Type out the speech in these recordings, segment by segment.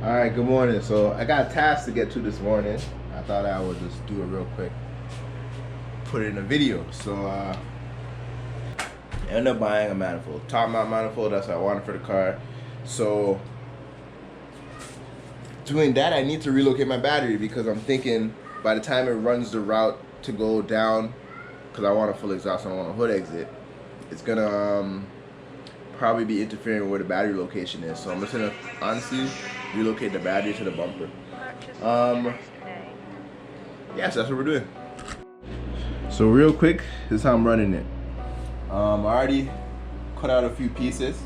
All right, good morning. So I got a task to get to this morning. I thought I would just do it real quick, put it in a video. So I ended up buying a manifold, top mount manifold. That's what I wanted for the car. So doing that, I need to relocate my battery because I'm thinking by the time it runs the route to go down, because I want a full exhaust, I don't want a hood exit, it's gonna probably be interfering with where the battery location is. So I'm just gonna honestly relocate the battery to the bumper. Yeah, so that's what we're doing. So real quick, this is how I'm running it. I already cut out a few pieces.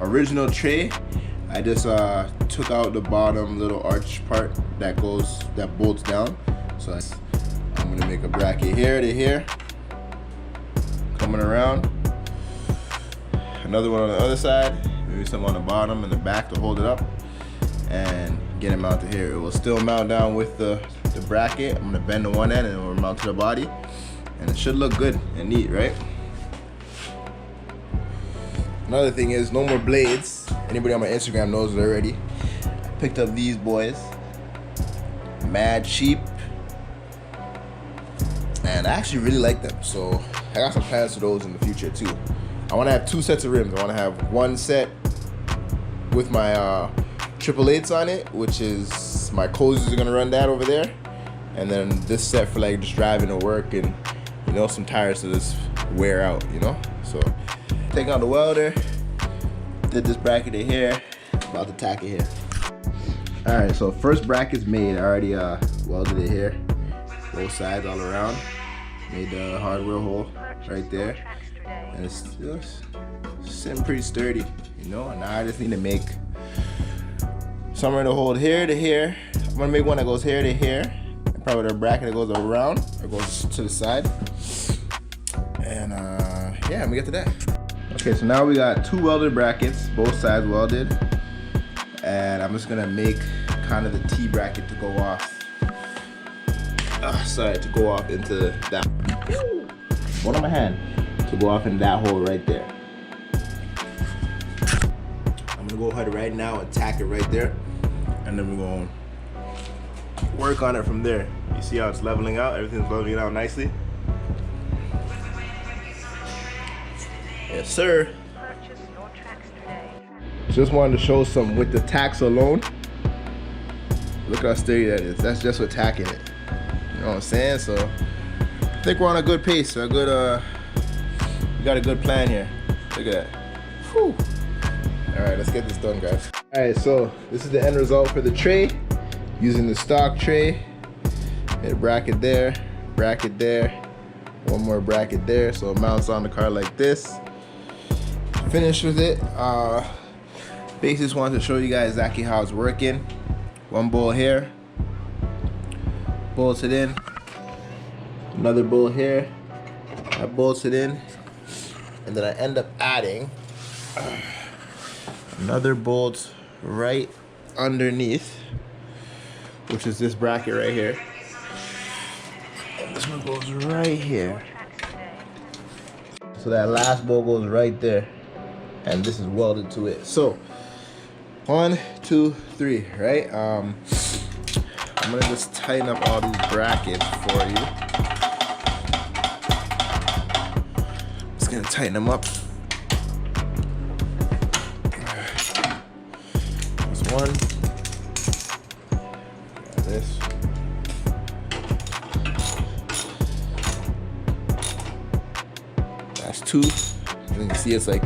Original tray, I just took out the bottom little arch part that bolts down. So I'm gonna make a bracket here to here, coming around. Another one on the other side, maybe some on the bottom and the back to hold it up, and get it mounted here. It will still mount down with the bracket. I'm gonna bend the one end and it will mount to the body, and it should look good and neat, right? Another thing is no more blades. Anybody on my Instagram knows it already. I picked up these boys, mad cheap, and I actually really like them. So I got some plans for those in the future too. I want to have two sets of rims. I want to have one set with my 888s on it, which is my cozies are gonna run that over there, and then this set for like just driving to work and some tires to just wear out, So take out the welder, did this bracket in here, about to tack it here. All right, so first bracket's made. I already welded it here, both sides all around. Made the hardware hole right there. And it's sitting pretty sturdy, and now I just need to make somewhere to hold here to here. I'm gonna make one that goes here to here, and probably a bracket that goes around or goes to the side. And yeah, let me get to that. Okay, so now we got two welded brackets, both sides welded, and I'm just gonna make kind of the T bracket to go off. To go off into that one on my hand. To go off in that hole right there. I'm gonna go ahead right now and tack it right there, and then we're gonna work on it from there. You see how it's leveling out? Everything's leveling out nicely. Yes, sir. Just wanted to show some with the tacks alone. Look how sturdy that is. That's just with tacking it. You know what I'm saying? So I think we're on a good pace, a good we got a good plan here. Look at that. Whew. All right, let's get this done, guys. All right, so this is the end result for the tray. Using the stock tray. A bracket there, one more bracket there, so it mounts on the car like this. Finished with it. Basically just wanted to show you guys exactly how it's working. One bolt here, bolts it in. Another bolt here, that bolts it in. And then I end up adding another bolt right underneath, which is this bracket right here. And this one goes right here. So that last bolt goes right there. And this is welded to it. So 1, 2, 3, right? I'm gonna just tighten up all these brackets for you. Gonna tighten them up. That's one. Got this. That's two. And you can see it's like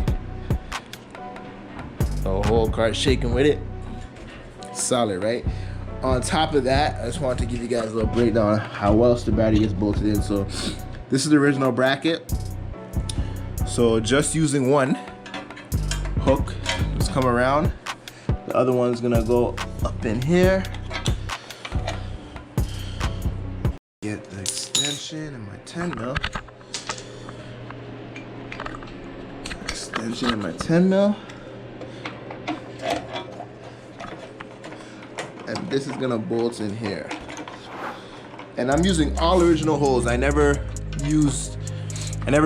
the whole cart shaking with it. Solid, right? On top of that, I just wanted to give you guys a little breakdown on how else the battery gets bolted in. So this is the original bracket. So just using one hook, just come around. The other one's gonna go up in here. Get the extension in my 10 mil. Extension in my 10 mil. And this is gonna bolt in here. And I'm using all original holes. I never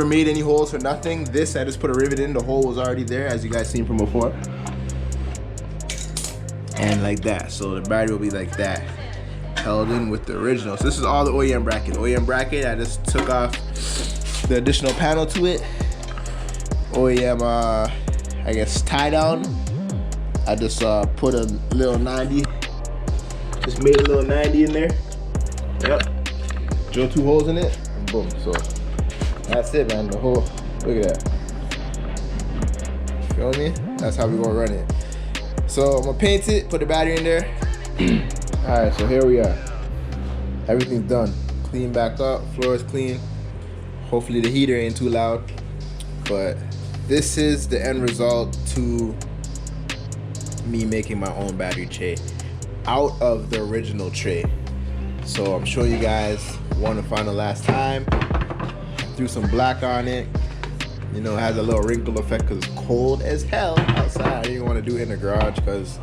made any holes for nothing. This, I just put a rivet in. The hole was already there, as you guys seen from before. and like that. So the battery will be like that, held in with the original. So this is all the OEM bracket. OEM bracket, I just took off the additional panel to it. OEM, I guess tie down. I just put a little 90. Just made a little 90 in there. Yep. Drill 2 holes in it, and boom. So that's it, man. The whole, look at that. Feel me? That's how we gonna run it. So I'm gonna paint it, put the battery in there. All right, so here we are. Everything's done. Clean back up, floor is clean. Hopefully the heater ain't too loud. But this is the end result to me making my own battery tray out of the original tray. So I'm showing you guys one and final last time. Threw some black on it. You know, it has a little wrinkle effect because it's cold as hell outside. I didn't want to do it in the garage because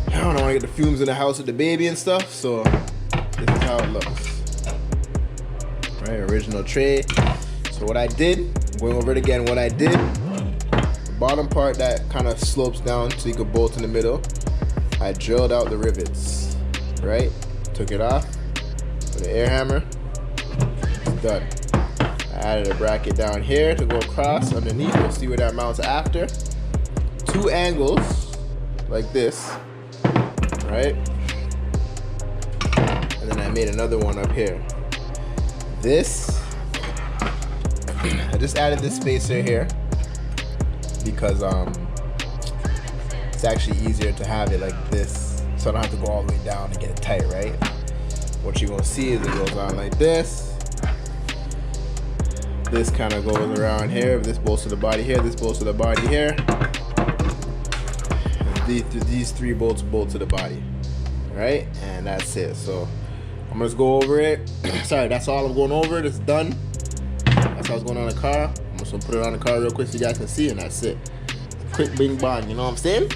I don't want to get the fumes in the house with the baby and stuff. So this is how it looks. Right, original tray. So what I did, going over it again, what I did, the bottom part that kind of slopes down so you could bolt in the middle, I drilled out the rivets, right? Took it off with an air hammer, it's done. I added a bracket down here to go across underneath. We'll see where that mounts after. 2 angles like this, right? And then I made another one up here. This, I just added this spacer here because it's actually easier to have it like this, so I don't have to go all the way down to get it tight, right? What you're gonna see is it goes on like this. This kind of goes around here. This bolts to the body here. This bolts to the body here. These 3 bolts bolt to the body, right? And that's it. So I'm gonna just go over it. Sorry, that's all I'm going over. It's done. That's how it's going on the car. I'm just gonna put it on the car real quick so you guys can see, and that's it. Quick bing bang, you know what I'm saying?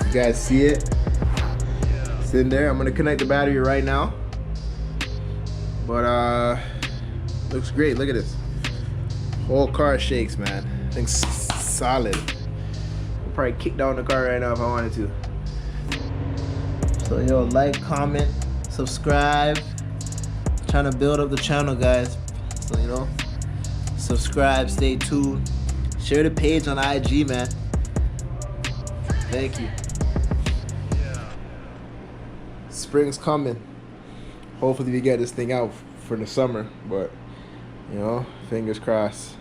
You guys see it? It's in there. I'm gonna connect the battery right now. But looks great. Look at this. Whole car shakes, man. Thing's solid. I'll probably kick down the car right now if I wanted to. So yo, like, comment, subscribe. Trying to build up the channel, guys. So you know, subscribe, stay tuned. Share the page on IG, man. Thank you. Spring's coming. Hopefully we get this thing out for the summer, but you know, fingers crossed.